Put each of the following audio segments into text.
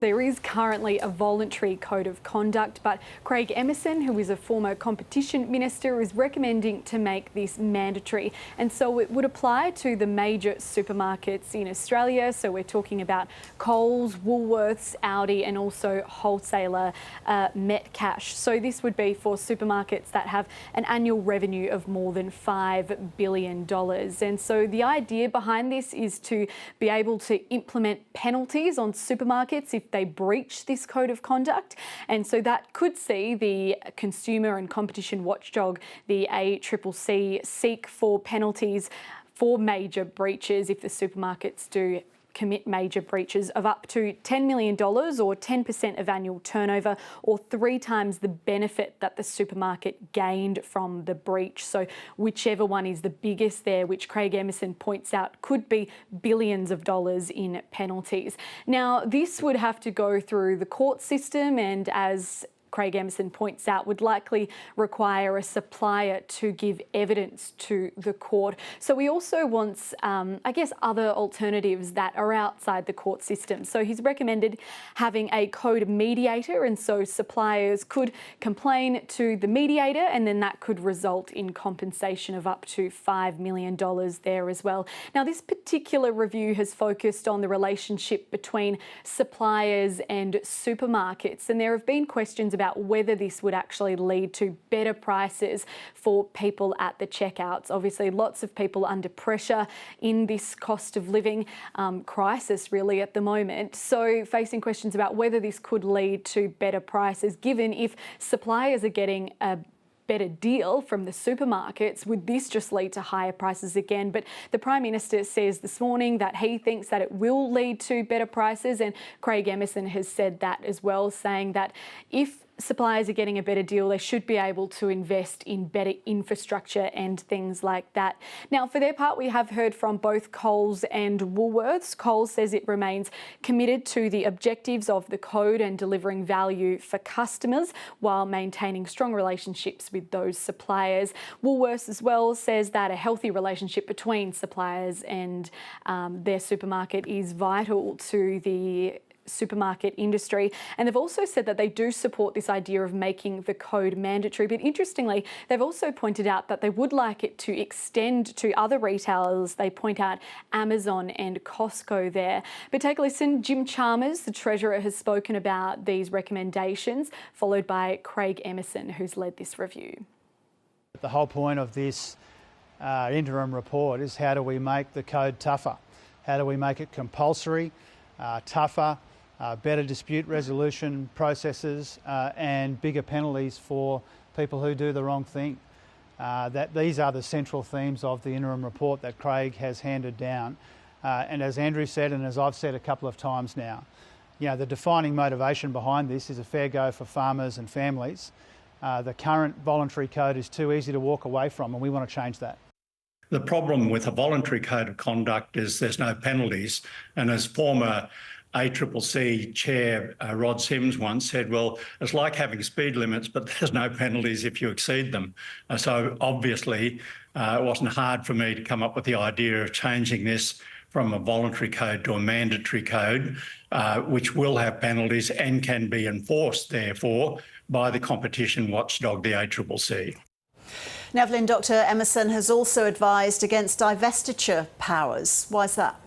There is currently a voluntary code of conduct, but Craig Emerson, who is a former competition minister, is recommending to make this mandatory. And so it would apply to the major supermarkets in Australia. So we're talking about Coles, Woolworths, Aldi, and also wholesaler Metcash. So this would be for supermarkets that have an annual revenue of more than $5 billion. And so the idea behind this is to be able to implement penalties on supermarkets if they breach this code of conduct. And so that could see the consumer and competition watchdog, the ACCC, seek for penalties for major breaches if the supermarkets do commit major breaches of up to $10 million or 10% of annual turnover, or 3 times the benefit that the supermarket gained from the breach. So whichever one is the biggest there, which Craig Emerson points out could be billions of dollars in penalties. Now, this would have to go through the court system, and as Craig Emerson points out, would likely require a supplier to give evidence to the court. So he also wants, other alternatives that are outside the court system. So he's recommended having a code mediator, and so suppliers could complain to the mediator, and then that could result in compensation of up to $5 million there as well. Now, this particular review has focused on the relationship between suppliers and supermarkets, and there have been questions about whether this would actually lead to better prices for people at the checkouts. Obviously, lots of people under pressure in this cost of living crisis really at the moment. So facing questions about whether this could lead to better prices, given if suppliers are getting a better deal from the supermarkets, would this just lead to higher prices again? But the Prime Minister says this morning that he thinks that it will lead to better prices, and Craig Emerson has said that as well, saying that if suppliers are getting a better deal, they should be able to invest in better infrastructure and things like that. Now, for their part, we have heard from both Coles and Woolworths. Coles says it remains committed to the objectives of the code and delivering value for customers while maintaining strong relationships with those suppliers. Woolworths as well says that a healthy relationship between suppliers and their supermarket is vital to the supermarket industry, and they've also said that they do support this idea of making the code mandatory. But interestingly, they've also pointed out that they would like it to extend to other retailers. They point out Amazon and Costco there. But take a listen. Jim Chalmers, the Treasurer, has spoken about these recommendations, followed by Craig Emerson, who's led this review. The whole point of this interim report is, how do we make the code tougher? How do we make it compulsory, tougher, better dispute resolution processes, and bigger penalties for people who do the wrong thing. These are the central themes of the interim report that Craig has handed down. And as Andrew said, and as I've said a couple of times now, the defining motivation behind this is a fair go for farmers and families. The current voluntary code is too easy to walk away from, and we want to change that. The problem with a voluntary code of conduct is there's no penalties. And as former ACCC Chair Rod Sims once said, well, it's like having speed limits, but there's no penalties if you exceed them. So obviously, it wasn't hard for me to come up with the idea of changing this from a voluntary code to a mandatory code, which will have penalties and can be enforced, therefore, by the competition watchdog, the ACCC. Nevlin, Dr Emerson has also advised against divestiture powers. Why is that?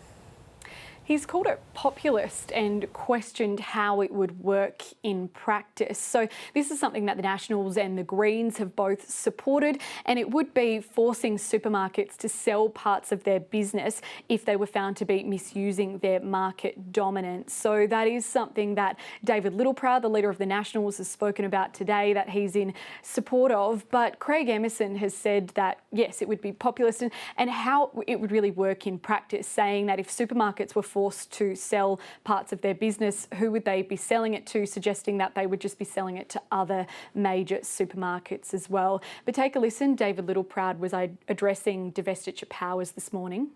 He's called it populist and questioned how it would work in practice. So this is something that the Nationals and the Greens have both supported, and it would be forcing supermarkets to sell parts of their business if they were found to be misusing their market dominance. So that is something that David Littleproud, the leader of the Nationals, has spoken about today, that he's in support of. But Craig Emerson has said that, yes, it would be populist, and how it would really work in practice, saying that if supermarkets were forced to sell parts of their business, who would they be selling it to, suggesting that they would just be selling it to other major supermarkets as well. But take a listen. David Littleproud was addressing divestiture powers this morning.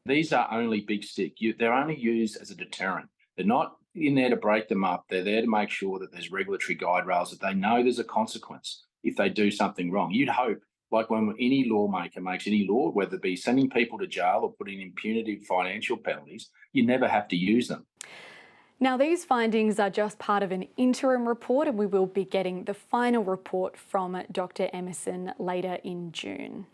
These are only big stick. They're only used as a deterrent. They're not in there to break them up. They're there to make sure that there's regulatory guide rails, that they know there's a consequence if they do something wrong. You'd hope, like when any lawmaker makes any law, whether it be sending people to jail or putting in punitive financial penalties, you never have to use them. Now, these findings are just part of an interim report, and we will be getting the final report from Dr. Emerson later in June.